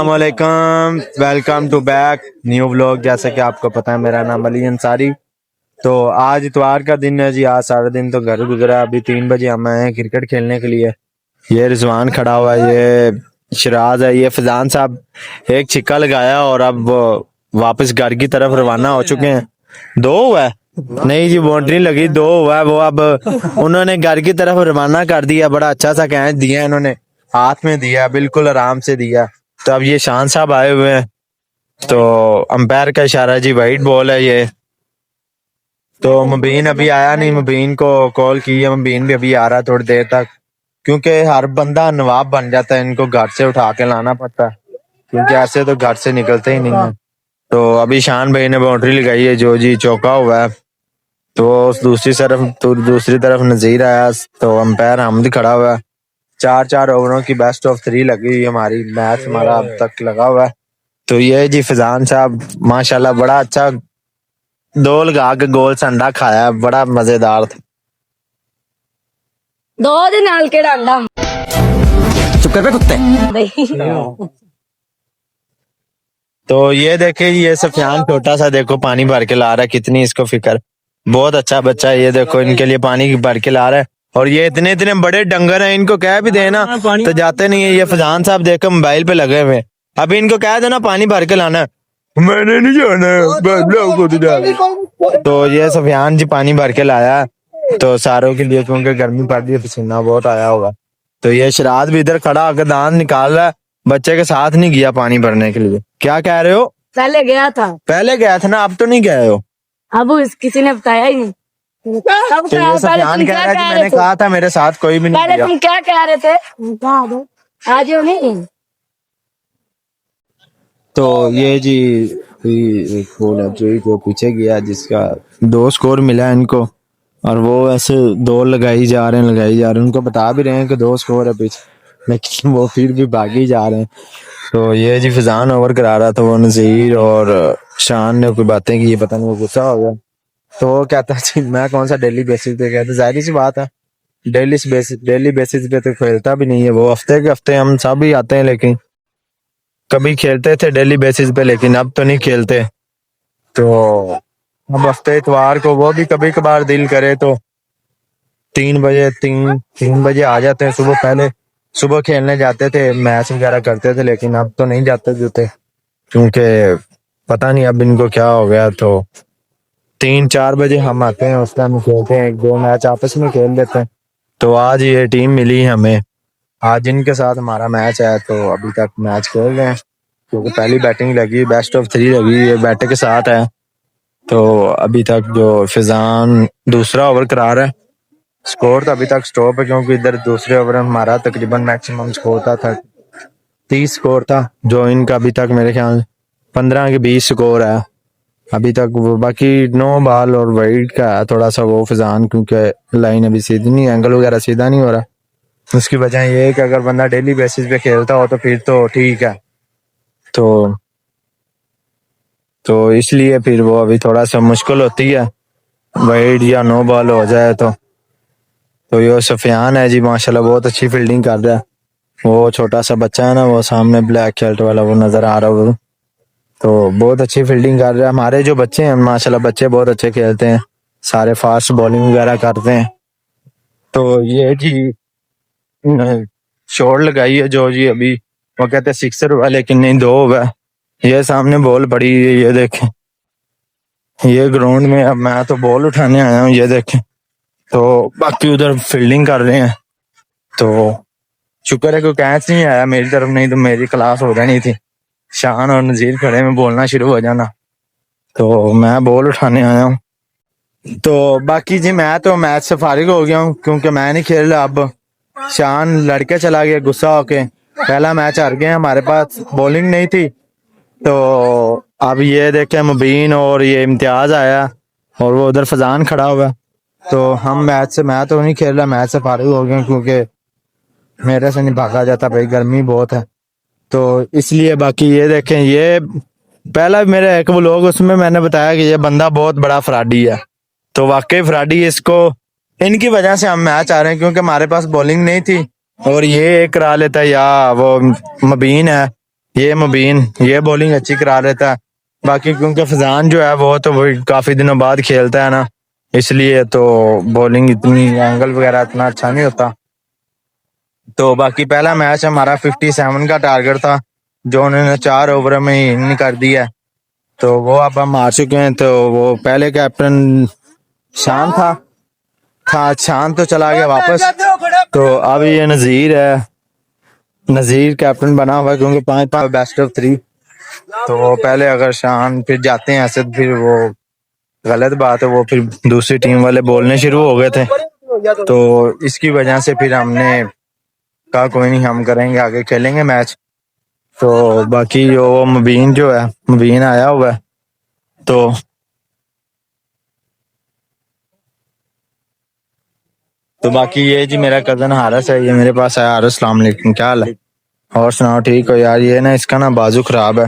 अस्सलामुअलैकुम, welcome to back new vlog. जैसे कि आपको पता है मेरा नाम अली अंसारी। तो आज इतवार का दिन है जी। आज सारा दिन तो घर गुजरा। अभी 3 बजे हम आए हैं क्रिकेट खेलने के लिए। ये रिजवान खड़ा हुआ है, ये शिराज है, ये फैजान साहब एक छिक्का लगाया और अब वो वापस घर की तरफ रवाना हो चुके हैं। दो हुआ है? नहीं जी, बाउंड्री लगी, दो हुआ है। वो अब उन्होंने घर की तरफ रवाना कर दिया। बड़ा अच्छा सा कैच दिया इन्होंने, हाथ में दिया, बिल्कुल आराम से दिया। तो अब ये शान साहब आए हुए हैं, तो अंपायर का इशारा जी, वाइट बॉल है ये। तो मुबीन अभी आया नहीं, मुबीन को कॉल की है, मुबीन भी अभी आ रहा है थोड़ी देर तक, क्योंकि हर बंदा नवाब बन जाता है, इनको घर से उठा के लाना पड़ता है, क्योंकि ऐसे तो घर से निकलते ही नहीं है। तो अभी शान भाई ने बाउंड्री लगाई है, जो जी चौका हुआ है। तो दूसरी तरफ नजीर आया, तो अंपायर हमद खड़ा हुआ है। 4 ओवरों की बेस्ट ऑफ 3 लगी हुई हमारी, मैच हमारा अब तक लगा हुआ है। तो ये जी फैजान साहब माशाल्लाह बड़ा अच्छा दो लगा के गोल संडा खाया, बड़ा मजेदार था। दो दिन नाल के डांडा चुप कर बे कुत्ते। तो ये देखे, ये सफियान छोटा सा देखो पानी भर के ला रहा है, कितनी इसको फिक्र। बहुत अच्छा बच्चा है, ये देखो इनके लिए पानी भर के ला रहा है। और ये इतने इतने बड़े डंगर हैं, इनको कह भी देना तो जाते नहीं है। ये फैजान साहब देखो मोबाइल पे लगे हुए, अभी इनको कह देना पानी भर के लाना, मैंने नहीं जाना। तो ये सफियान जी पानी भर के लाया, तो सारों के लिए, क्योंकि गर्मी पड़ रही है, पसीना बहुत आया होगा। तो ये शराद भी इधर खड़ा होकर दांत निकाल रहा है, बच्चे के साथ नहीं गया पानी भरने के लिए। क्या कह रहे हो? पहले गया था ना, अब तो नहीं गए हो? अब किसी ने बताया ही नहीं। कब तो ये सफियान कह रहा है कि मैंने कहा था मेरे साथ कोई भी नहीं पहले गया। तुम क्या कह रहे थे? आज हो नहीं। तो ये जी एक गोल है जो पीछे गया, जिसका 2 स्कोर मिला है इनको, और वो ऐसे 2 लगाई जा रहे हैं। उनको बता भी रहे हैं कि 2 स्कोर है पीछे, लेकिन वो फिर भी भागी जा रहे हैं। तो ये जी फैजान ओवर करा रहा था, वो नजीर और शान ने कोई बातें की, पता नहीं वो गुस्सा हो गया। तो वो कहता जी मैं कौन सा डेली बेसिस पे कहता, जाहिर सी बात है डेली बेसिस पे तो खेलता भी नहीं है वो। हफ्ते के हफ्ते हम सब ही आते हैं, लेकिन कभी खेलते थे डेली बेसिस पे, लेकिन अब तो नहीं खेलते। तो अब हफ्ते इतवार को वो भी कभी कभार दिल करे तो 3 बजे आ जाते हैं सुबह। पहले सुबह खेलने जाते थे, मैच वगैरह करते थे, लेकिन अब तो नहीं जाते जुते, क्योंकि पता नहीं अब इनको क्या हो गया। तो 3-4 बजे हम आते हैं, उस टाइम खेलते हैं, 1-2 मैच आपस में खेल लेते हैं। तो आज ये टीम मिली हमें, आज इनके साथ हमारा मैच है। तो अभी तक मैच खेल रहे हैं, क्योंकि पहली बैटिंग लगी, बेस्ट ऑफ 3 लगी, ये बैटर के साथ है। तो अभी तक जो फैजान दूसरा ओवर करा रहा है, स्कोर तो अभी तक स्टॉप है, क्योंकि इधर दूसरे ओवर में हमारा तकरीबन मैक्सिमम स्कोर था 30 स्कोर था, जो इनका अभी तक मेरे ख्याल 15 के 20 स्कोर है अभी तक। वो बाकी 9 बॉल और वाइड का है थोड़ा सा वो फैजान, क्योंकि लाइन अभी सीधी नहीं, एंगल वगैरह सीधा नहीं हो रहा। उसकी वजह ये है कि अगर बंदा डेली बेसिस पे खेलता हो तो फिर तो ठीक है। तो इसलिए फिर वो अभी थोड़ा सा मुश्किल होती है, वाइड या 9 बॉल हो जाए तो ये सफियान है जी, माशाल्लाह बहुत अच्छी फील्डिंग कर रहा है। वो छोटा सा बच्चा है ना, वो सामने ब्लैक शर्ट वाला, वो नजर आ रहा है, वो तो बहुत अच्छी फील्डिंग कर रहा है। हमारे जो बच्चे हैं माशाल्लाह, बच्चे बहुत अच्छे खेलते हैं, सारे फास्ट बॉलिंग वगैरह करते हैं। तो ये जी शॉट लगाई है जो जी, अभी वो कहते हैं 6 हुआ, लेकिन नहीं 2 हुआ। ये सामने बॉल पड़ी है, ये देखें, ये ग्राउंड में अब मैं तो बॉल उठाने आया हूँ, ये देखें। तो बाकी उधर फील्डिंग कर रहे हैं। तो शुक्र है कोई कैच नहीं आया मेरी तरफ, नहीं तो मेरी क्लास हो जानी थी। शान और नजीर खड़े में बोलना शुरू हो जाना। तो मैं बॉल उठाने आया हूँ। तो बाकी जी मैं तो मैच से फारिग हो गया हूँ, क्योंकि मैं नहीं खेल रहा। अब शान लड़के चला गया गुस्सा होके, पहला मैच हार गए, हमारे पास बॉलिंग नहीं थी। तो अब ये देखे मुबीन और ये इम्तियाज आया, और वो उधर फजान खड़ा हुआ। तो हम मैं तो नहीं खेल रहा, मैच से फारिग हो गया, क्योंकि मेरे से नहीं भागा जाता भाई, गर्मी बहुत है। तो इसलिए बाकी ये देखें, ये पहला मेरा एक व्लॉग, उसमें मैंने बताया कि ये बंदा बहुत बड़ा फ्रॉडी है। तो वाकई फ्रॉडी, इसको इनकी वजह से हम मैच आ रहे हैं, क्योंकि हमारे पास बॉलिंग नहीं थी, और ये एक करा लेता है, या वो मबीन है, ये मुबीन ये बॉलिंग अच्छी करा लेता है। बाकी क्योंकि फजान जो है वो तो वही काफी दिनों बाद खेलता है ना, इसलिए तो बॉलिंग इतनी एंगल वगैरह इतना अच्छा नहीं होता। तो बाकी पहला मैच हमारा 57 का टारगेट था, जो उन्होंने 4 ओवर में ही इन कर दिया। तो वो अब हम हार चुके हैं। तो वो पहले कैप्टन शान था शान तो चला गया वापस। तो अब ये नजीर है, नजीर कैप्टन बना हुआ है क्योंकि 5-5 बेस्ट ऑफ 3। तो वो पहले अगर शान फिर जाते हैं ऐसे तो फिर वो गलत बात है, वो फिर दूसरी टीम वाले बोलने शुरू हो गए थे। तो इसकी वजह से फिर हमने कहा कोई नहीं, हम करेंगे आगे खेलेंगे मैच। तो बाकी वो मुबीन जो है, मुबीन आया हुआ है। तो बाकी ये जी मेरा कजन हारिस है, ये मेरे पास आया। हारिस अस्सलाम वालेकुम, क्या हाल है? और सुनाओ ठीक हो? यार ये ना इसका ना बाजू खराब है,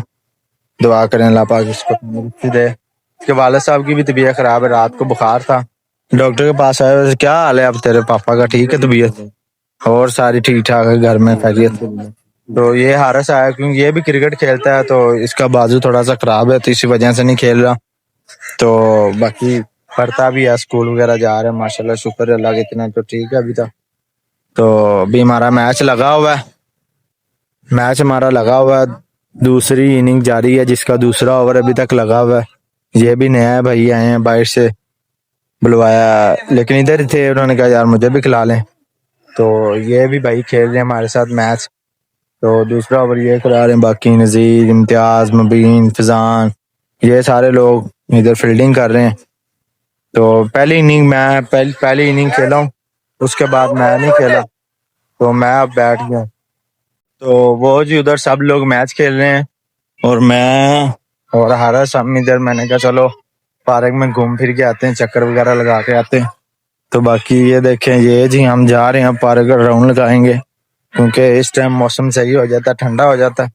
दुआ करें अल्लाह पाक इसको तंदुरुस्ती दे। इसके वालिद साहब की भी तबीयत खराब है, रात को बुखार था, डॉक्टर के पास आए। वैसे क्या हाल है अब तेरे पापा का? ठीक है तबीयत? और सारी ठीक ठाक है घर में खैरियत? तो ये हारिस आया क्योंकि ये भी क्रिकेट खेलता है, तो इसका बाजू थोड़ा सा खराब है, तो इसी वजह से नहीं खेल रहा। तो बाकी पढ़ता भी है, स्कूल वगैरह जा रहा है माशाल्लाह, शुक्र है अल्लाह का, इतना तो ठीक है अभी तक। तो अभी हमारा मैच लगा हुआ है, मैच हमारा लगा हुआ है, दूसरी इनिंग जारी है, जिसका दूसरा ओवर अभी तक लगा हुआ है। ये भी नया है भाई, आए हैं बाहर से, बुलवाया, लेकिन इधर ही थे, उन्होंने कहा यार मुझे भी खिला लें। तो ये भी भाई खेल रहे हैं हमारे साथ मैच। तो दूसरा ओवर ये करा रहे हैं, बाकी नजीर, इम्तियाज, मुबीन, फिजान, ये सारे लोग इधर फील्डिंग कर रहे हैं। तो पहली इनिंग मैं पहली इनिंग खेला हूँ, उसके बाद मैं नहीं खेला, तो मैं अब बैठ गया। तो वो जी उधर सब लोग मैच खेल रहे हैं और मैं और हारिस हम इधर, मैंने कहा चलो पार्क में घूम फिर के आते हैं, चक्कर वगैरह लगा के आते हैं। तो बाकी ये देखें, ये जी हम जा रहे हैं पार्क का राउंड लगाएंगे, क्योंकि इस टाइम मौसम सही हो जाता है, ठंडा हो जाता है,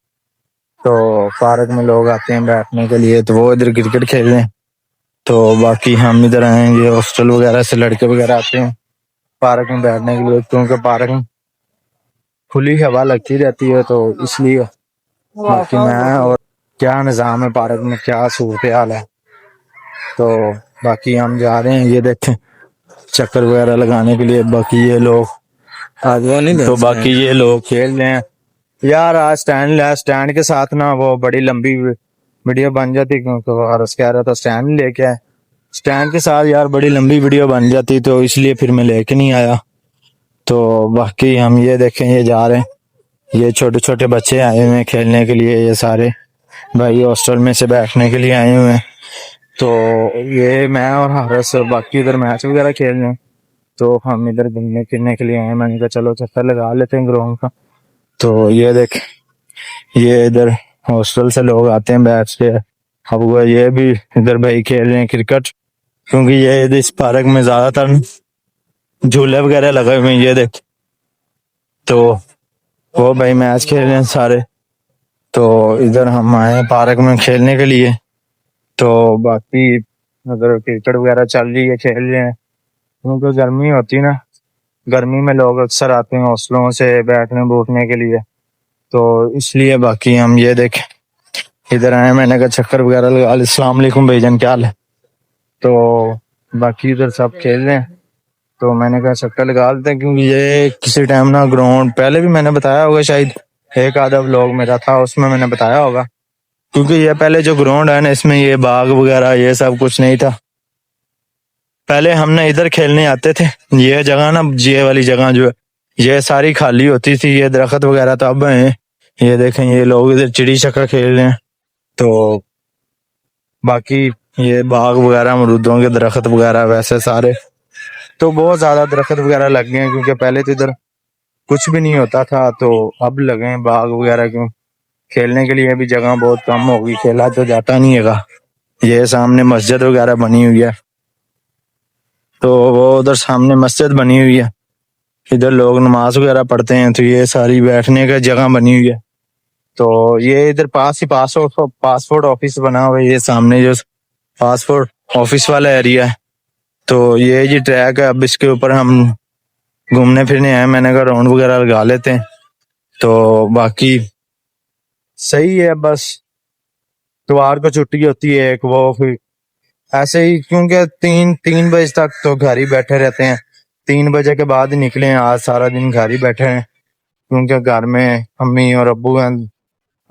तो पार्क में लोग आते हैं बैठने के लिए। तो वो इधर क्रिकेट खेल रहे हैं, तो बाकी हम इधर आएंगे, हॉस्टल वगैरह से लड़के वगैरह आते हैं पार्क में बैठने के लिए, क्योंकि पार्क में खुली हवा लगती रहती है, तो इसलिए। बाकी मैं और क्या निज़ाम है पार्क में, क्या सूरत हाल है। तो बाकी हम जा रहे हैं, ये देखें चक्कर वगैरह लगाने के लिए। बाकी ये लोग तो बाकी ये लोग खेल रहे हैं यार। आज स्टैंड के साथ ना वो बड़ी लंबी वीडियो बन जाती, क्योंकि हारिस कह रहा था स्टैंड लेके आए, स्टैंड के साथ यार बड़ी लंबी वीडियो बन जाती, तो इसलिए फिर मैं लेके नहीं आया। तो बाकी हम ये देखें, ये जा रहे हैं, ये छोटे छोटे बच्चे आए हुए हैं खेलने के लिए, ये सारे भाई हॉस्टल में से बैठने के लिए आए हुए हैं। तो ये मैं और हारिस बाकी इधर मैच वगैरह खेल रहे हैं, तो हम इधर घूमने फिरने के लिए आए। मैंने कहा चलो चक्कर लगा लेते हैं ग्राउंड का। तो ये देख, ये इधर हॉस्टल से लोग आते हैं बैठ के। अब वो ये भी इधर भाई खेल रहे हैं क्रिकेट, क्योंकि ये इस पार्क में ज्यादातर झूले वगैरह लगे हुए हैं, ये देख। तो वो भाई मैच खेल रहे हैं सारे, तो इधर हम आए हैं पार्क में खेलने के लिए। तो बाकी अगर क्रिकेट वगैरह चल रही है, खेल रहे हैं, क्योंकि गर्मी होती है ना, गर्मी में लोग अक्सर आते हैं हौसलों से बैठने बूटने के लिए, तो इसलिए। बाकी हम ये देख इधर आए, मैंने कहा चक्कर वगैरह लगा। अस्सलाम वालेकुम भाईजान, क्या हाल है? तो बाकी इधर सब खेल रहे हैं, तो मैंने कहा चक्कर लगा लेते हैं, क्योंकि ये किसी टाइम ना ग्राउंड, पहले भी मैंने बताया होगा शायद, एक आधा व्लॉग मेरा था उसमें मैंने बताया होगा, क्योंकि ये पहले जो ग्राउंड है ना, इसमें ये बाग वगैरह ये सब कुछ नहीं था। पहले हमने इधर खेलने आते थे, ये जगह ना, ये वाली जगह जो है ये सारी खाली होती थी, ये दरख्त वगैरह तो अब हैं। ये देखें, ये लोग इधर चिड़ी छक्का खेल रहे हैं। तो बाकी ये बाग वगैरह, अमरूदों के दरख्त वगैरह वैसे सारे, तो बहुत ज्यादा दरख्त वगैरह लग गए हैं, क्योंकि पहले तो इधर कुछ भी नहीं होता था, तो अब लगे हैं बाग वगैरह। क्यों खेलने के लिए भी जगह बहुत कम होगी, खेला तो जाता नहीं है। ये सामने मस्जिद वगैरह बनी हुई है, तो वो उधर सामने मस्जिद बनी हुई है, इधर लोग नमाज वगैरह पढ़ते हैं, तो ये सारी बैठने का जगह बनी हुई है। तो ये इधर पास ही पासपोर्ट ऑफिस बना हुआ है, ये सामने जो पासपोर्ट ऑफिस वाला एरिया है। तो ये जी ट्रैक है, अब इसके ऊपर हम घूमने फिरने आए, मैंने कहा राउंड वगैरह लगा लेते हैं। तो बाकी सही है। बस इतवार को छुट्टी होती है एक, वो फिर ऐसे ही, क्योंकि तीन तीन बजे तक तो घर ही बैठे रहते हैं। 3 बजे के बाद ही निकले हैं, आज सारा दिन घर ही बैठे हैं, क्योंकि घर में अम्मी और अब्बू हैं।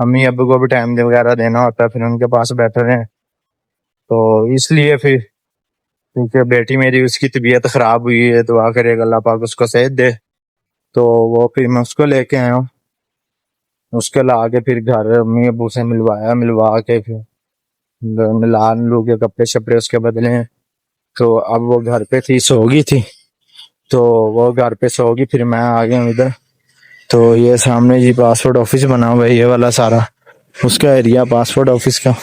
अम्मी अब्बू को भी टाइम वगैरह देना होता है, फिर उनके पास बैठे रहे। तो इसलिए फिर, क्योंकि बेटी मेरी, उसकी तबीयत खराब हुई है, दुआ करेगा अल्लाह पाक उसको सेहत दे। तो वो फिर मैं उसको लेके आया हूँ। उसके ला के फिर घर अम्मी अब्बू से मिलवाया, मिलवा के फिर मिला लू के कपड़े शपड़े उसके बदले हैं। तो अब वो घर पे थी, सोगी थी, तो वो घर पे सोगी, फिर मैं आ गया हूँ इधर। तो ये सामने जी पासपोर्ट ऑफिस बना हुआ है, ये वाला सारा उसका एरिया पासपोर्ट ऑफिस का।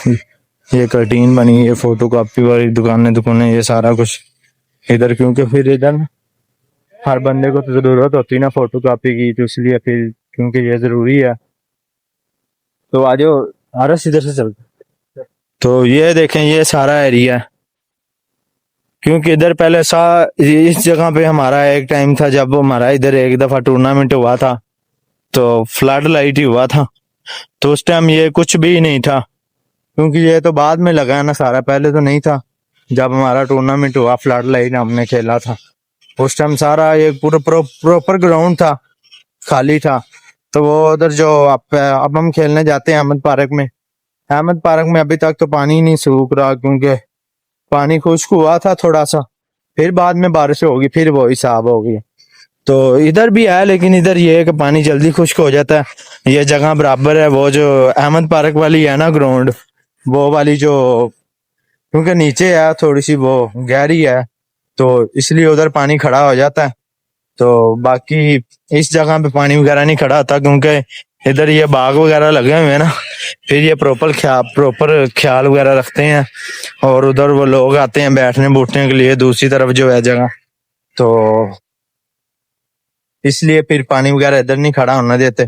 ये कैंटीन बनी है, फोटो कॉपी वाली दुकानें, ये सारा कुछ इधर, क्योंकि फिर इधर हर बंदे को तो जरूरत होती है ना फोटो कॉपी की, तो इसलिए फिर, क्योंकि ये जरूरी है। तो आज आरस इधर से चल। तो ये देखें, ये सारा एरिया है, क्योंकि इधर पहले इस जगह पे हमारा एक टाइम था जब हमारा इधर एक दफा टूर्नामेंट हुआ था, तो फ्लड लाइट ही हुआ था। तो उस टाइम ये कुछ भी नहीं था, क्योंकि ये तो बाद में लगा है ना सारा, पहले तो नहीं था। जब हमारा टूर्नामेंट हुआ फ्लड लाइट हमने खेला था, उस टाइम सारा ये पूरा प्रॉपर ग्राउंड था, खाली था। तो वो उधर जो अब हम खेलने जाते हैं अहमद पार्क में, अहमद पार्क में अभी तक तो पानी नहीं सूख रहा, क्योंकि पानी खुश्क हुआ था थोड़ा सा, फिर बाद में बारिश होगी, फिर वो हिसाब होगी। तो इधर भी है, लेकिन इधर ये है कि पानी जल्दी खुश्क हो जाता है। ये जगह बराबर है, वो जो अहमद पार्क वाली है ना ग्राउंड, वो वाली जो, क्योंकि नीचे है थोड़ी सी, वो गहरी है, तो इसलिए उधर पानी खड़ा हो जाता है। तो बाकी इस जगह पे पानी वगैरह नहीं खड़ा होता, क्योंकि इधर ये बाग वगैरह लगे हुए हैं ना, फिर ये प्रॉपर ख्याल वगैरह रखते हैं, और उधर वो लोग आते हैं बैठने बूठने के लिए, दूसरी तरफ जो है जगह, तो इसलिए फिर पानी वगैरह इधर नहीं खड़ा होने देते।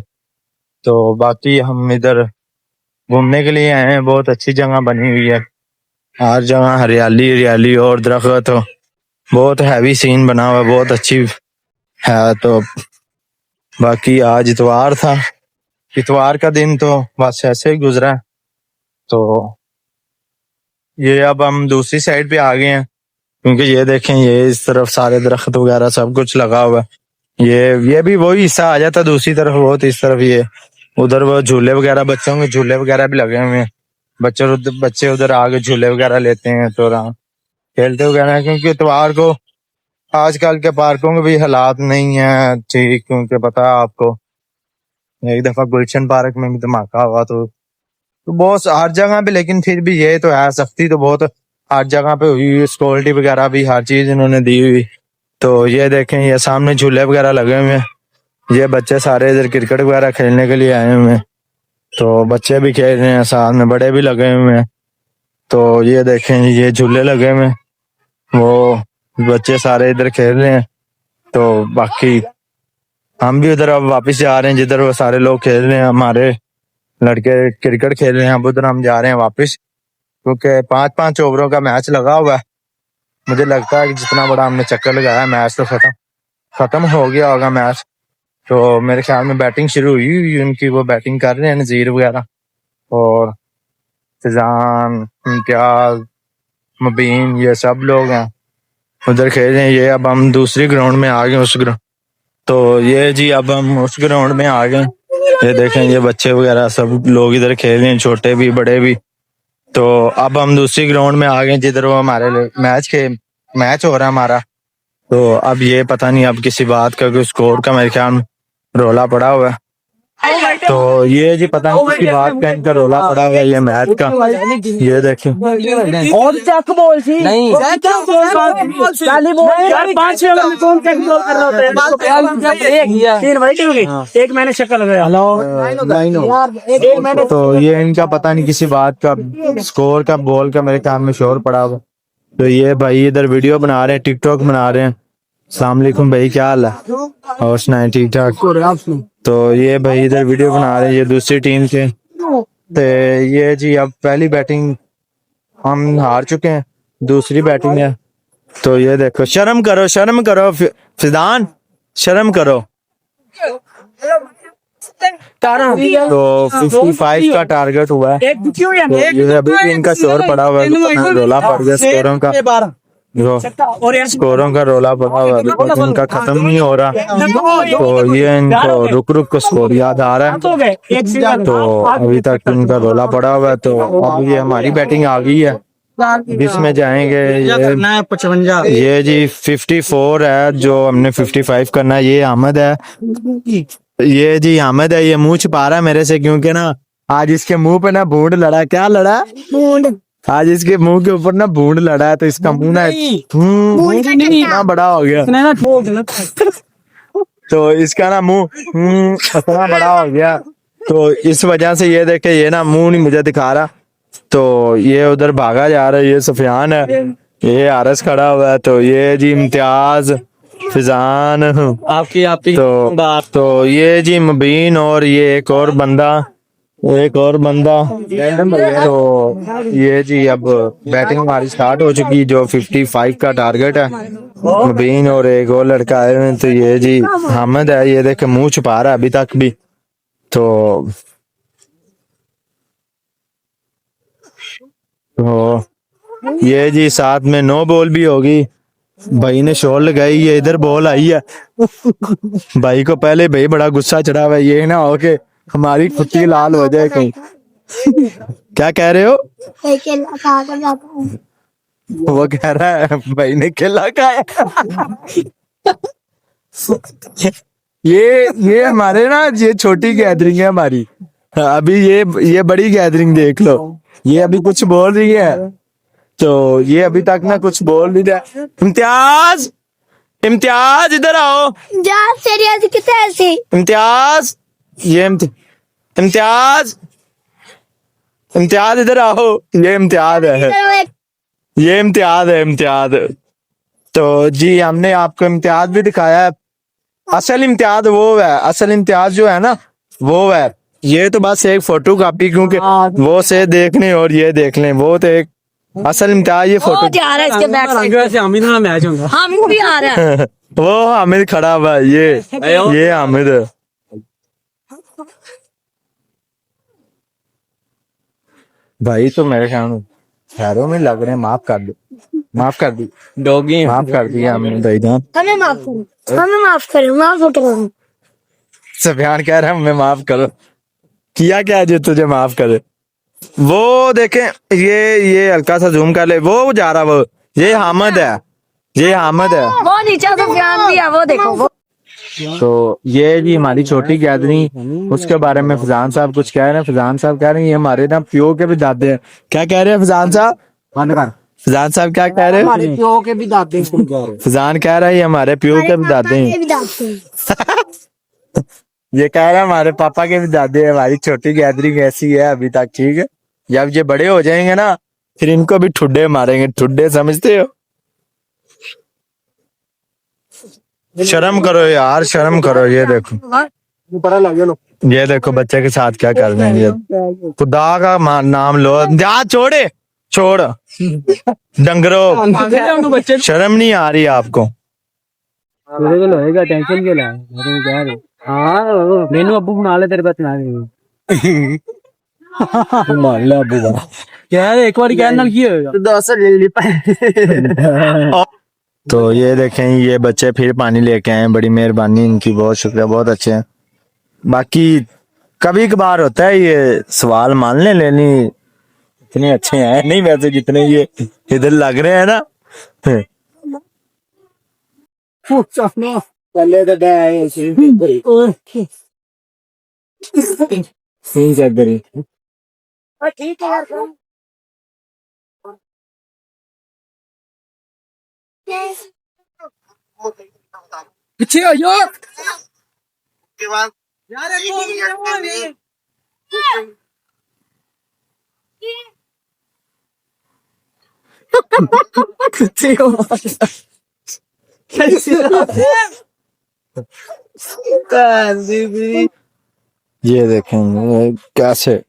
तो बाकी हम इधर घूमने के लिए आए हैं, बहुत अच्छी जगह बनी हुई है, हर जगह हरियाली हरियाली और दरख्त, बहुत हैवी सीन बना हुआ है, बहुत अच्छी है। तो बाकी आज इतवार था, इतवार का दिन तो बस ऐसे ही गुजरा। तो ये अब हम दूसरी साइड पे आ गए हैं, क्योंकि ये देखें, ये इस तरफ सारे दरख्त वगैरह सब कुछ लगा हुआ है। ये भी वही हिस्सा आ जाता दूसरी तरफ, बहुत इस तरफ ये उधर वो झूले वगैरह, बच्चों के झूले वगैरह भी लगे हुए हैं। बच्चे उधर आगे झूले वगैरह लेते हैं, तो खेलते वगैरह हैं, क्योंकि इतवार को आजकल के पार्कों के भी हालात नहीं है ठीक, क्योंकि पता है आपको, एक दफा गुलशन पार्क में भी धमाका हुआ, तो बहुत हर जगह पे, लेकिन फिर भी ये तो है, सख्ती तो बहुत हर जगह पे हुई, सिक्योरिटी वगैरह भी हर चीज इन्होंने दी हुई। तो ये देखें, ये सामने झूले वगैरह लगे हुए हैं, ये बच्चे सारे इधर क्रिकेट वगैरह खेलने के लिए आए हुए हैं। तो बच्चे भी खेल रहे हैं, साथ में बड़े भी लगे हुए हैं। तो ये देखें, ये झूले लगे हुए हैं, वो बच्चे सारे इधर खेल रहे हैं। तो बाकी हम भी उधर अब वापस जा रहे हैं, जिधर वो सारे लोग खेल रहे हैं, हमारे लड़के क्रिकेट खेल रहे हैं, अब उधर हम जा रहे हैं वापस, क्योंकि 5-5 ओवरों का मैच लगा हुआ है। मुझे लगता है कि जितना बड़ा हमने चक्कर लगाया है, मैच तो खत्म हो गया होगा मैच। तो मेरे ख्याल में बैटिंग शुरू हुई उनकी, वो बैटिंग कर रहे हैं नजीर वगैरह, और फिजान, इम्तियाज, मुबीन, ये सब लोग हैं उधर खेल रहे हैं। ये अब हम दूसरी ग्राउंड में आ गए, उस ग्राउंड, तो ये जी अब हम उस ग्राउंड में आ गए। ये देखें, ये बच्चे वगैरह सब लोग इधर खेल रहे हैं, छोटे भी बड़े भी। तो अब हम दूसरी ग्राउंड में आ गए, जिधर वो हमारे मैच हो रहा है हमारा। तो अब ये पता नहीं अब किसी बात का, कोई स्कोर का मेरे ख्याल में रोला पड़ा हुआ है। तो ये जी पता नहीं किसी बात का इनका रोला पड़ा हुआ है, ये मैच का। ये देखें, और चक बोल सी नहीं, चाली बोल यार, 5-6 ओवर में कौन चक बोल कर रहा होता है? 3 वाइट हो गई, एक मैंने शक्ल लगाया। हेलो, तो ये इनका पता नहीं किसी बात का स्कोर का बॉल का मेरे ख्याल में शोर पड़ा हुआ। तो ये भाई इधर वीडियो बना रहे हैं, टिकटॉक बना रहे हैं। अस्सलाम वालेकुम भाई, क्या हाल है? और सुनाए, ठीक ठाक? तो ये भाई इधर वीडियो बना रहे हैं, ये दूसरी टीम के। तो ये जी अब पहली बैटिंग हम हार चुके हैं, दूसरी बैटिंग है। तो ये देखो, शर्म करो फिदान, शर्म करो। तो 55 का टारगेट हुआ है। तो ये अभी भी इनका शोर पड़ा हुआ है, रोला पड़ गया स्कोरों का, स्कोरों का रोला पड़ा हुआ है, अभी तक इनका खत्म नहीं हो रहा। तो ये इनको रुक रुक को स्कोर याद आ रहा है, तो अभी तक इनका रोला पड़ा हुआ है। तो अब ये हमारी बैटिंग आ गई है, इसमें जाएंगे ये जी 54 है, जो हमने 55 करना है। ये अहमद है, ये जी अहमद है, ये मुंह छुपा रहा है मेरे से, क्योंकि ना आज इसके मुंह पे ना भूंड लड़ा। क्या लड़ा? आज इसके मुंह के ऊपर ना भूंड लड़ा है, तो इसका मुंह ना इतना बड़ा हो गया, तो इसका ना मुंह इतना बड़ा हो गया, तो इस वजह से ये देखे ये ना मुंह नहीं मुझे दिखा रहा, तो ये उधर भागा जा रहा है। ये सुफियान है, ये आरस खड़ा हुआ है, तो ये जी इम्तियाज, फिजान आपकी तो ये जी मुबीन, और ये एक और बंदा तो ये जी अब बैटिंग हमारी स्टार्ट हो चुकी, जो 55 का टारगेट है। मुबीन और एक और लड़का आए हुए हैं, तो ये जी हामिद है, ये देखे मुंह छुपा रहा है अभी तक भी। तो ये जी साथ में 9 बॉल भी होगी, भाई ने शॉट लगाई, ये इधर बॉल आई है। भाई को पहले भाई बड़ा गुस्सा चढ़ा हुआ है, ये ना हो के हमारी कुत्ती लाल हो जाए कहीं। क्या कह रहे हो? वो कह रहा है भाई ने केला खाया। ये हमारे ना ये छोटी गैदरिंग है हमारी, अभी ये बड़ी गैदरिंग देख लो, ये अभी कुछ बोल रही है, तो ये अभी तक ना कुछ बोल नहीं रहा। इम्तियाज इधर आओ, इम्तियाज ये इम्तियाज इधर आओ, ये इम्तियाज है, इम्तियाज। तो जी हमने आपको इम्तियाज भी दिखाया है, असल इम्तियाज वो है, असल इम्तियाज जो है ना वो है, ये तो बस एक फोटो कॉपी, क्योंकि वो से देखने और ये देख लें, वो तो एक असल इम्तियाज। ये फोटो हामिद भी आ रहा है, वो हामिद खड़ा हुआ है, ये हामिद है। भाई तो मेरे ख्याल पैरों में लग रहे हैं, माफ कर दो डॉगी, माफ कर दिया हमने भाई जान, हमें माफ करो। सफियान कह रहा है हमें माफ करो, किया क्या जो तुझे माफ करे? वो देखें, ये हल्का सा जूम कर ले, वो जा रहा, वो ये हामिद है, वो नीचे सफियान भी है, वो देखो वो। तो ये जी हमारी छोटी गैदरिंग, उसके बारे में फजान साहब कुछ कह रहे हैं। फजान साहब कह रहे हैं ये हमारे ना प्यो के भी दादे हैं। क्या कह रहे हैं फजान साहब? फजान साहब क्या कह रहे हैं? हमारे प्यो के भी दादे। फजान कह रहा है ये हमारे प्यो के भी दादे हैं। ये कह रहा है हमारे पापा के भी दादे हैं। हमारी छोटी गैदरिंग ऐसी है अभी तक, ठीक है। जब ये बड़े हो जाएंगे ना, फिर इनको भी ठुड्डे मारेंगे, ठुड्डे समझते हो? शर्म करो यार, शर्म करो। ये देखो बच्चे के साथ क्या कर रहे हैं ये। खुदा का नाम लो, छोड़ डंगरो, शर्म नहीं आ रही आपको? टेंशन क्यों लाए? हाँ मेनू अबू बना ले, तेरे पास मान ले अबू बना क्या है, एक बार क्या नाल की होगा। तो ये देखें, ये बच्चे फिर पानी लेके आए, बड़ी मेहरबानी इनकी, बहुत शुक्रिया, बहुत अच्छे हैं। बाकी कभी कभार होता है ये सवाल मानने लेनी, इतने अच्छे हैं नहीं वैसे जितने ये इधर लग रहे हैं ना। पहले तो ठीक है पीछे आ यार, के बाद यार ये देखें कैसे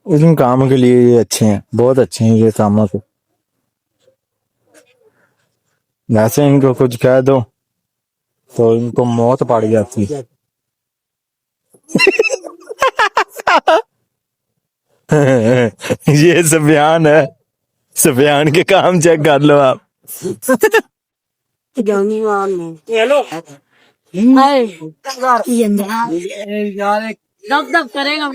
इन कामों के लिए ये अच्छे हैं, बहुत अच्छे हैं ये कामों के। वैसे इनको कुछ कह दो तो इनको मौत पड़ जाती है। ये सफियान है, सफियान के काम चेक कर लो आप। हेलो दब दब करेगा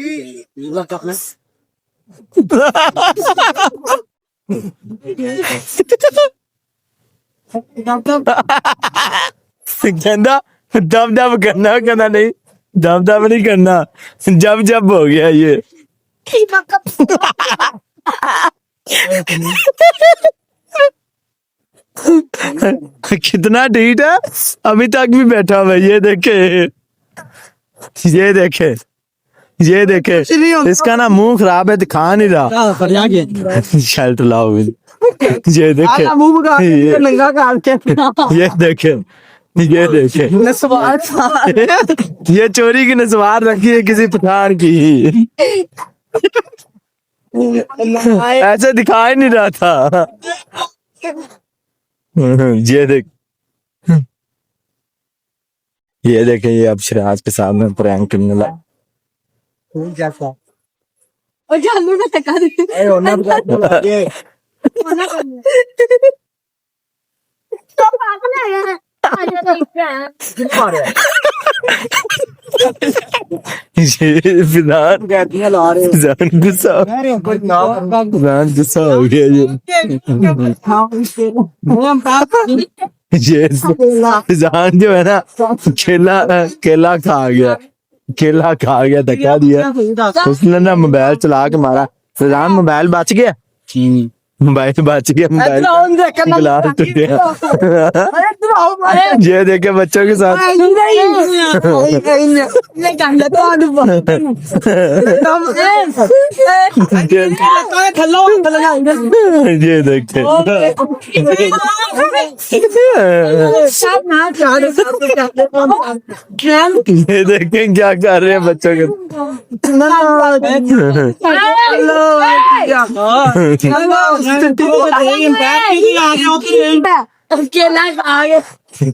कहना दब दब करना, कहना नहीं दब दब नहीं करना, जब जब हो गया ये। कितना ढीठ है, अभी तक भी बैठा हुआ है। ये देखे, ये देखे, ये देखे, इसका ना मुंह खराब है, दिखा नहीं रहा। शर्ट लाओ, ये देखे, ये देखे, ये देखे, ये चोरी की नस्वार रखी है किसी पठान की। ऐसे दिखा ही नहीं रहा था। ये देख, ये देखे, ये अब शिराज के सामने प्रैंक करने लगा। और जानू ना टका दे तो पागल है यार। ये फिलहाल जान गुस्सा हो गया ये जान जो है ना, केला केला खा गया, केला खा गया, धक्का दिया उसने ना, मोबाइल चला के मारा। फिजान मोबाइल बच गया, मोबाइल बच गया, मोबाइल गिलास टूट गया। ये देखे बच्चों के साथ, ये देखे, ये देखे क्या कर रहे हैं बच्चों के।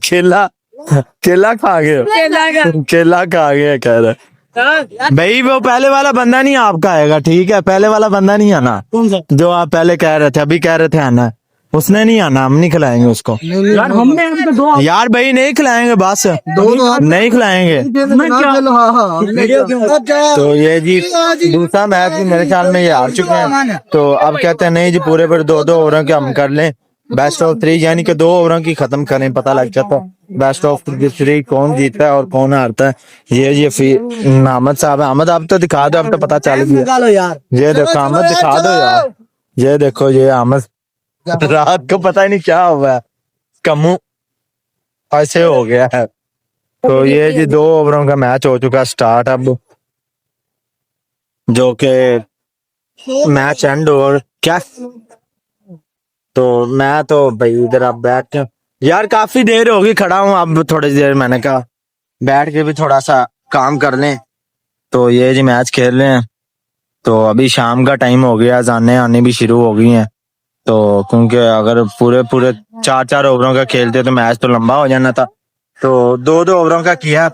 केला केला खा गए, केला खा गया कह रहा भाई। वो पहले वाला बंदा नहीं आपका आएगा, ठीक है, पहले वाला बंदा नहीं आना जो आप पहले कह रहे थे, अभी कह रहे थे आना, उसने नहीं आना, हम नहीं खिलाएंगे उसको यार। हमने दो यार भाई, नहीं खिलाएंगे, बस नहीं खिलाएंगे। तो ये जी दूसरा मैच भी मेरे ख्याल में ये हार चुके हैं, तो अब कहते हैं नहीं जी पूरे पर 2-2 ओवरों के हम कर लें, बेस्ट ऑफ 3, यानी कि 2 ओवरों की खत्म करें, पता लग जाता है बेस्ट ऑफ 3 कौन जीतता है और कौन हारता है। ये फिर अहमद साहब है, अहमद आप तो दिखा दो, अब तो पता चल गया। ये देखो अहमद, दिखा दो यार, ये देखो, ये अहमद रात को पता ही नहीं क्या हुआ है, कमू ऐसे हो गया है। तो ये जी 2 ओवरों का मैच हो चुका स्टार्ट, अब जो के मैच एंड और क्या। तो मैं तो भाई इधर अब बैठ के, यार काफी देर होगी खड़ा हूँ, अब थोड़ी देर मैंने कहा बैठ के भी थोड़ा सा काम कर लें। तो ये जी मैच खेल रहे हैं, तो अभी शाम का टाइम हो गया, जाने आने भी शुरू हो गई हैं, तो क्योंकि अगर पूरे 4-4 ओवरों का खेलते तो मैच तो लंबा हो जाना था, तो 2-2 ओवरों का किया।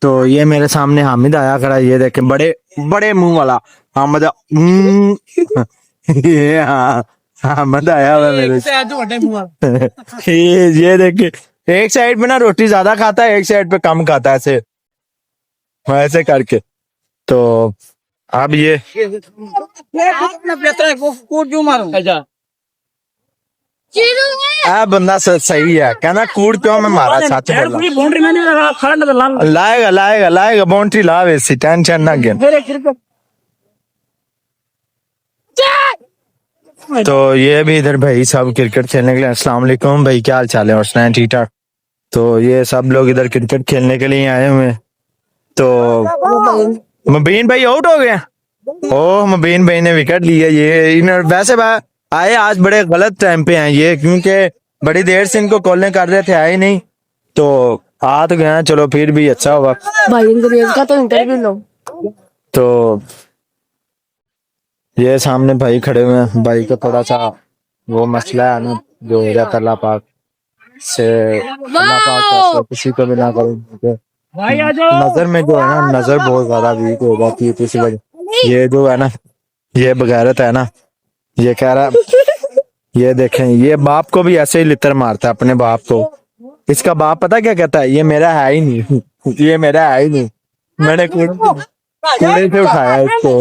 तो ये मेरे सामने हामिद आया खड़ा, ये देखे, बड़े बड़े मुंह वाला हामिद। ये हाँ हामिद आया हुआ मेरे ये देखे, एक साइड पे ना रोटी ज्यादा खाता है, एक साइड पे कम खाता है, ऐसे वैसे करके। तो अब ये बंदा सही है, कहना कूड़ क्यों मैं मारा, सच बोला। लाएगा लाएगा लाएगा, बाउंड्री ला वैसी, टेंशन ना गेम। तो ये भी इधर भाई सब क्रिकेट खेलने के लिए, अस्सलाम वालेकुम भाई, क्या हाल चाल है, और सुनाए ठीक ठाक। तो ये सब लोग इधर क्रिकेट खेलने के लिए आए हुए। तो मुबीन भाई आउट हो गया, ओह मुबीन भाई ने विकेट लिया। ये वैसे आए आज बड़े गलत टाइम पे हैं ये, क्योंकि बड़ी देर से इनको कॉलें कर रहे थे, आए नहीं, तो आ तो गया, चलो फिर भी अच्छा हुआ भाई का तो इंटरव्यू लो। तो ये सामने भाई खड़े हुए हैं, भाई का थोड़ा सा वो मसला है ना, जो हो जाता अल्लाह पाक से, अल्लाह पाक किसी को भी ना करो, नजर में जो है ना, नजर बहुत ज्यादा वीक हो जाती है, इसी वजह ये जो है ना, ये बगैरत है ना, ये कह रहा, ये देखें, ये बाप को भी ऐसे ही लितर मारता है, अपने बाप को। इसका बाप पता क्या कहता है, ये मेरा है ही नहीं, ये मेरा है ही नहीं, मैंने कूड़े से उठाया इसको।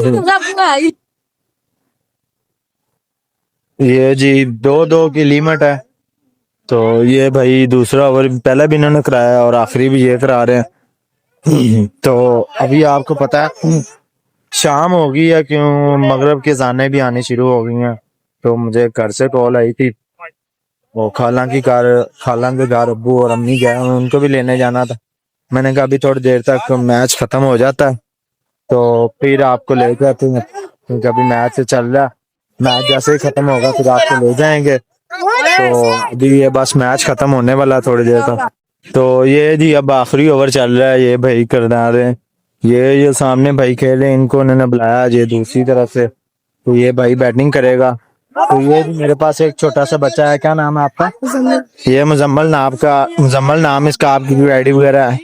ये जी 2-2 की लिमिट है। तो ये भाई दूसरा ओवर पहले भी इन्होंने कराया और आखिरी भी ये करा रहे हैं। तो अभी आपको पता है शाम हो गई है, क्यों मगरब के अज़ानें भी आनी शुरू हो गई हैं। तो मुझे घर से कॉल आई थी, वो खाला के घर अब्बू और अम्मी गए, उनको भी लेने जाना था। मैंने कहा अभी थोड़ी देर तक मैच खत्म हो जाता है तो फिर आपको ले जाते हैं, क्योंकि अभी मैच चल रहा है। मैच जैसे ही खत्म होगा फिर आपको ले जाएंगे। तो अभी ये बस मैच खत्म होने वाला है थोड़ी देर तक। तो ये जी अब आखिरी ओवर चल रहा है, ये भाई करदार है, ये सामने भाई खेले, इनको उन्होंने बुलाया ये दूसरी तरफ से। तो ये भाई बैटिंग करेगा। तो ये मेरे पास एक छोटा सा बच्चा है, क्या नाम है आपका? ये मुजम्मल नाम इसका, आपकी आईडी वगैरह है?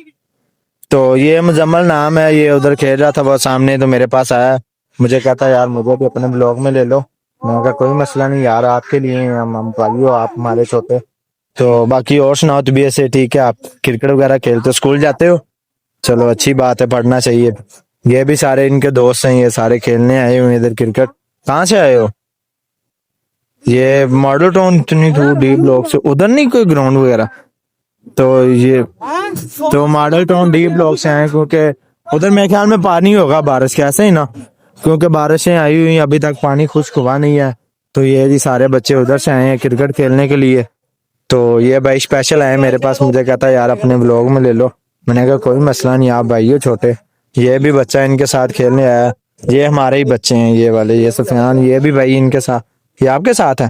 तो ये मुजम्मल नाम है, ये उधर खेल रहा था वो सामने, तो मेरे पास आया, मुझे कहता यार मुझे भी अपने ब्लॉग में ले लो। मैंने कहा कोई मसला नहीं यार, आपके लिए हम पालियो, आप हमारे छोटे। तो बाकी और सुनाओ, तो भी ऐसे ठीक है? आप क्रिकेट वगैरह खेलते हो, स्कूल जाते हो? चलो अच्छी बात है, पढ़ना चाहिए। ये भी सारे इनके दोस्त हैं, ये सारे खेलने आए हुए इधर क्रिकेट। कहाँ से आए हो? ये मॉडल टाउन डी ब्लॉक से, उधर नहीं कोई ग्राउंड वगैरह? तो ये तो मॉडल टाउन डी ब्लॉक से आए, क्योंकि उधर मेरे ख्याल में पानी होगा बारिश के, ऐसे ही ना, क्योंकि बारिशें आई हुई अभी तक पानी खुश्क हुआ नहीं है। तो ये जी सारे बच्चे उधर से आए हैं क्रिकेट खेलने के लिए। तो ये भाई स्पेशल आए मेरे पास, मुझे कहता यार अपने ब्लॉग में ले लो। मैंने कहा कोई मसला नहीं, आप भाई हो छोटे। ये भी बच्चा इनके साथ खेलने आया, ये हमारे ही बच्चे हैं ये वाले, ये सुफियान, ये भी भाई इनके साथ। ये आपके साथ है?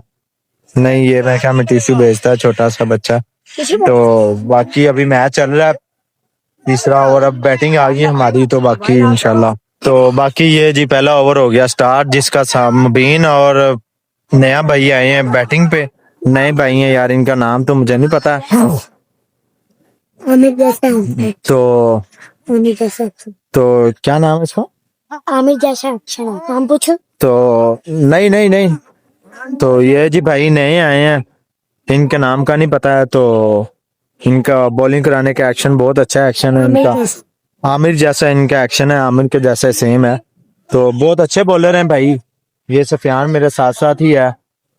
नहीं, ये मैं क्या, मैं टिश्यू भेजता है, छोटा सा बच्चा। तो बाकी अभी मैच चल रहा है, तीसरा ओवर, अब बैटिंग आ गई हमारी, तो बाकी इंशाल्लाह। तो बाकी ये जी पहला ओवर हो गया स्टार्ट, जिसका मुबीन और नया भाई आए हैं बैटिंग पे। नए भाई हैं यार, इनका नाम तो मुझे नहीं पता। आमिर जैसा है। तो क्या नाम है इसका? आमिर जैसा अच्छा नाम पूछो। तो नहीं नहीं नहीं, तो ये जी भाई नए आए हैं, इनके नाम का नहीं पता है। तो इनका बॉलिंग कराने का एक्शन बहुत अच्छा एक्शन है इनका, आमिर जैसा इनका एक्शन है, आमिर के जैसा सेम है। तो बहुत अच्छे बॉलर हैं भाई। ये सफियान मेरे साथ साथ ही है,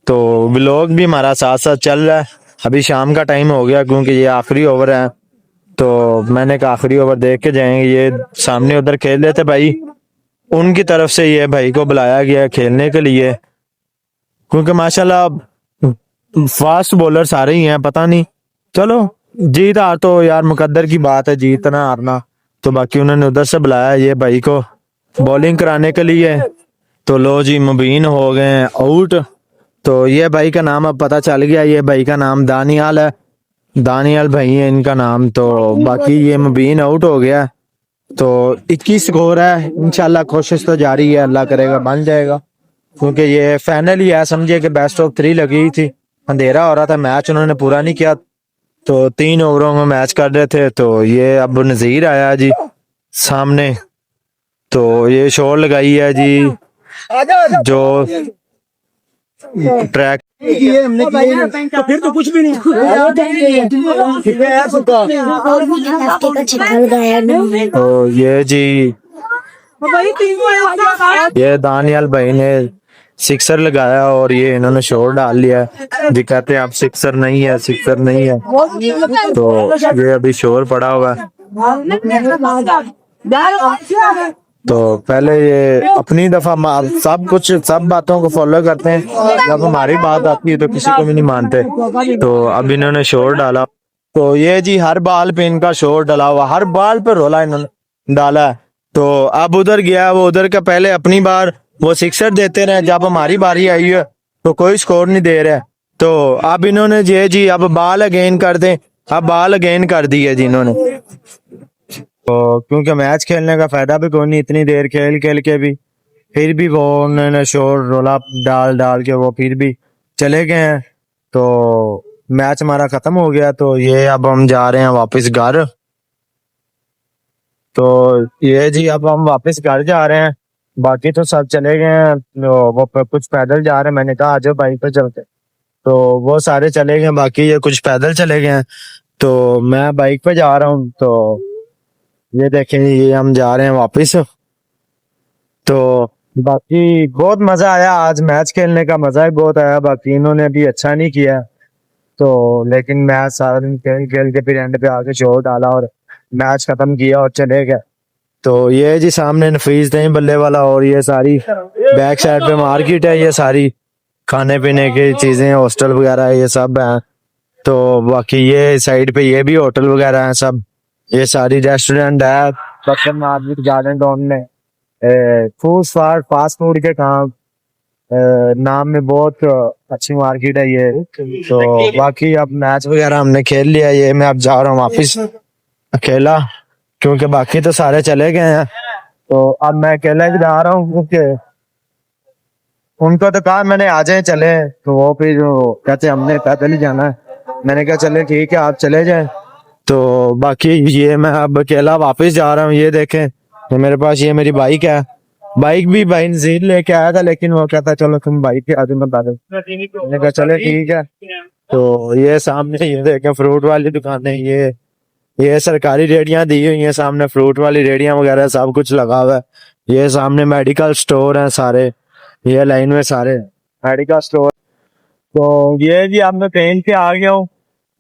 तो व्लॉग भी हमारा साथ साथ चल रहा है। अभी शाम का टाइम हो गया, क्योंकि ये आखिरी ओवर है, तो मैंने कहा आखिरी ओवर देख के जाएंगे। ये सामने उधर खेल रहे थे भाई, उनकी तरफ से ये भाई को बुलाया गया खेलने के लिए, क्योंकि माशाल्लाह फास्ट बॉलर सारे ही हैं। पता नहीं, चलो जीत हार तो यार मुकद्दर की बात है, जीतना हारना। तो बाकी उन्होंने उधर से बुलाया ये भाई को बॉलिंग कराने के लिए। तो लो जी मुबीन हो गए आउट। तो ये भाई का नाम अब पता चल गया, ये भाई का नाम दानियाल है, दानियाल भाई है इनका नाम। तो बाकी ये मुबीन आउट हो गया। तो 21 स्कोर है, इंशाल्लाह कोशिश तो जारी है, अल्लाह करेगा बन जाएगा, क्योंकि ये फाइनल ही है, समझिए कि बेस्ट ऑफ 3 लगी थी। अंधेरा हो रहा था, मैच उन्होंने पूरा नहीं किया, तो 3 ओवरों में मैच कर रहे थे। तो ये अब नजीर आया जी सामने, तो ये शोर लगाई है जी जो ट्रैक, तो फिर तो कुछ भी नहीं। तो ये जी ये दानियाल भाई ने सिक्सर लगाया और ये इन्होंने शोर डाल लिया, जी कहते हैं आप सिक्सर नहीं है, सिक्सर नहीं है। तो ये अभी शोर पड़ा हुआ है। तो पहले ये अपनी दफा सब बातों को फॉलो करते हैं, जब हमारी बात आती है तो किसी को भी नहीं मानते। तो अब इन्होंने शोर डाला, तो ये जी हर बाल पे इनका शोर डाला हुआ, हर बाल पे रोला इन्होंने डाला है। तो अब उधर गया, वो उधर का पहले अपनी बार वो सिक्सर देते रहे, जब हमारी बारी आई है तो कोई स्कोर नहीं दे रहे। तो अब इन्होंने जी अब बाल अगेन कर दें, अब बाल अगेन कर दी है जी इन्होंने। तो क्योंकि मैच खेलने का फायदा भी कोई नहीं, इतनी देर खेल खेल के भी फिर भी वो उन्होंने शोर रोला डाल डाल के वो फिर भी चले गए हैं। तो मैच हमारा खत्म हो गया। तो ये अब हम जा रहे हैं वापस घर। तो ये जी अब हम वापस घर जा रहे हैं। बाकी तो सब चले गए हैं। कुछ पैदल जा रहे हैं, मैंने कहा आ जाओ बाइक पे चलते, तो वो सारे चले गए, बाकी ये कुछ पैदल चले गए हैं, तो मैं बाइक पे जा रहा हूँ। तो ये देखें, ये हम जा रहे हैं वापस। तो बाकी बहुत मजा आया आज, मैच खेलने का मजा ही बहुत आया। बाकी इन्होंने अभी अच्छा नहीं किया, तो लेकिन मैच सारा दिन खेल खेल के फिर एंड पे आके शॉट डाला और मैच खत्म किया और चले गए। तो ये जी सामने नफीस दही बल्ले वाला, और ये सारी बैक साइड पे मार्केट है, ये सारी खाने पीने की चीजें, हॉस्टल वगैरह ये सब है। तो बाकी ये साइड पे ये भी होटल वगैरह है सब, ये सारी रेस्टोरेंट है। बक्सर मार्केट गार्डन टाउन में फूड फास्ट फूड के काम नाम में बहुत अच्छी मार्केट है ये। तो बाकी अब मैच वगैरह हमने खेल लिया, ये मैं अब जा रहा हूँ वापिस अकेला, क्योंकि बाकी तो सारे चले गए हैं। तो अब मैं अकेला ही जा रहा हूँ, क्योंकि उनको तो कहा मैंने आ जाए चले, तो वो फिर कहते हमने पैदल ही जाना है। मैंने कहा चले ठीक है आप चले जाए। तो बाकी ये मैं अब अकेला वापस जा रहा हूँ। ये देखें, तो मेरे पास ये मेरी बाइक है, बाइक भी भाई नजीर लेके आया था, लेकिन वो कहता चलो तुम बाइक पे आ जाओ मैं पैदल। मैंने कहा चले ठीक है। तो ये सामने ये देखें फ्रूट वाली दुकानें, ये सरकारी रेडियां दी हुई हैं, सामने फ्रूट वाली रेडियां वगैरह सब कुछ लगा हुआ है। ये सामने मेडिकल स्टोर हैं सारे, ये लाइन में सारे मेडिकल स्टोर। तो ये जी अब मैं ट्रेन पे आ गया हूँ,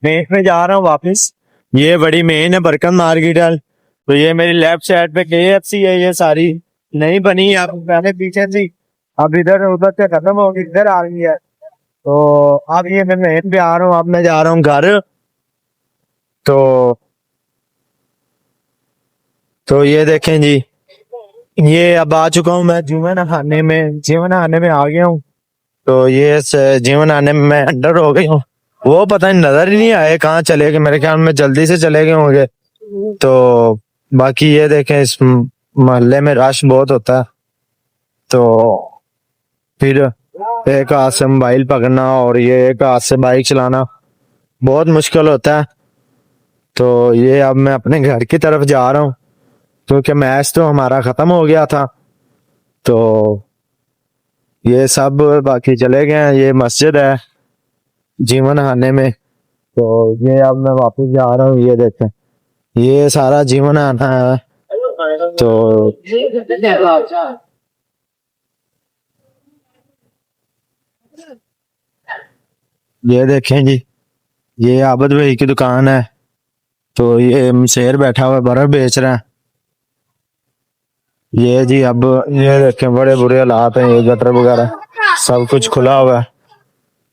ट्रेन पे जा रहा हूँ वापस। ये बड़ी मेन है बरकत मार्केट है। तो ये मेरी लेफ्ट साइड पे KFC है, ये सारी नहीं बनी अब, पहले पीछे थी, अब इधर उधर से खत्म हो गई, इधर आ गई है। तो अब ये मैं ट्रेन पे आ रहा हूँ, अब मैं जा रहा हूँ घर। तो ये देखें जी, ये अब आ चुका हूँ मैं जीवन नहाने में आ गया हूँ। तो ये जीवन आने में मैं अंडर हो गई हूँ, वो पता नहीं नजर ही नहीं आए कहाँ चले गए, मेरे ख्याल में जल्दी से चले गए होंगे। तो बाकी ये देखें, इस मोहल्ले में रश बहुत होता है, तो फिर एक हाथ से मोबाइल पकड़ना और ये एक हाथ से बाइक चलाना बहुत मुश्किल होता है। तो ये अब मैं अपने घर की तरफ जा रहा हूँ, क्योंकि मैच तो हमारा खत्म हो गया था। तो ये सब बाकी चले गए हैं, ये मस्जिद है जीवन आने में। तो ये अब मैं वापस जा रहा हूँ, ये देखें ये सारा जीवन आना है। तो ये देखें जी, ये आबद भाई की दुकान है। तो ये शेर बैठा हुआ बर्फ बेच रहा है। ये जी अब ये देखें बड़े बुरे हालात हैं, ये गटर वगैरह सब कुछ खुला हुआ है।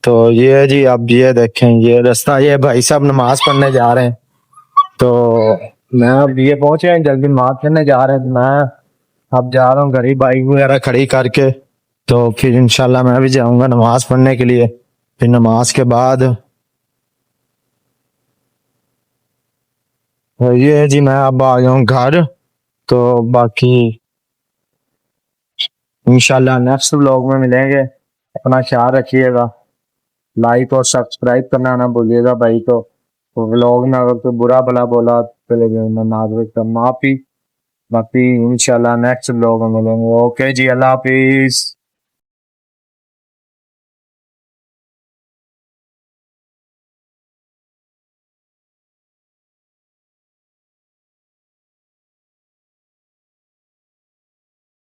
तो ये जी अब ये देखें, ये रास्ता, ये भाई साहब नमाज पढ़ने जा रहे हैं। तो मैं अब ये पहुंचे हैं, जल्दी नमाज पढ़ने जा रहे हैं, तो मैं अब जा रहा हूँ घर ही बाइक वगैरह खड़ी करके। तो फिर इंशाल्लाह मैं भी जाऊंगा नमाज पढ़ने के लिए, फिर नमाज के बाद तो ये जी मैं अब आ गया हूँ घर। तो बाकी इंशाल्लाह नेक्स्ट व्लॉग में मिलेंगे, अपना ख्याल रखिएगा, लाइक और सब्सक्राइब करना ना भूलिएगा भाई। तो व्लॉग में अगर कोई बुरा भला बोला चले गए, मैं नागरिक का माफी। बाकी इंशाल्लाह नेक्स्ट व्लॉग में मिलेंगे। ओके जी, अल्लाह हाफिज।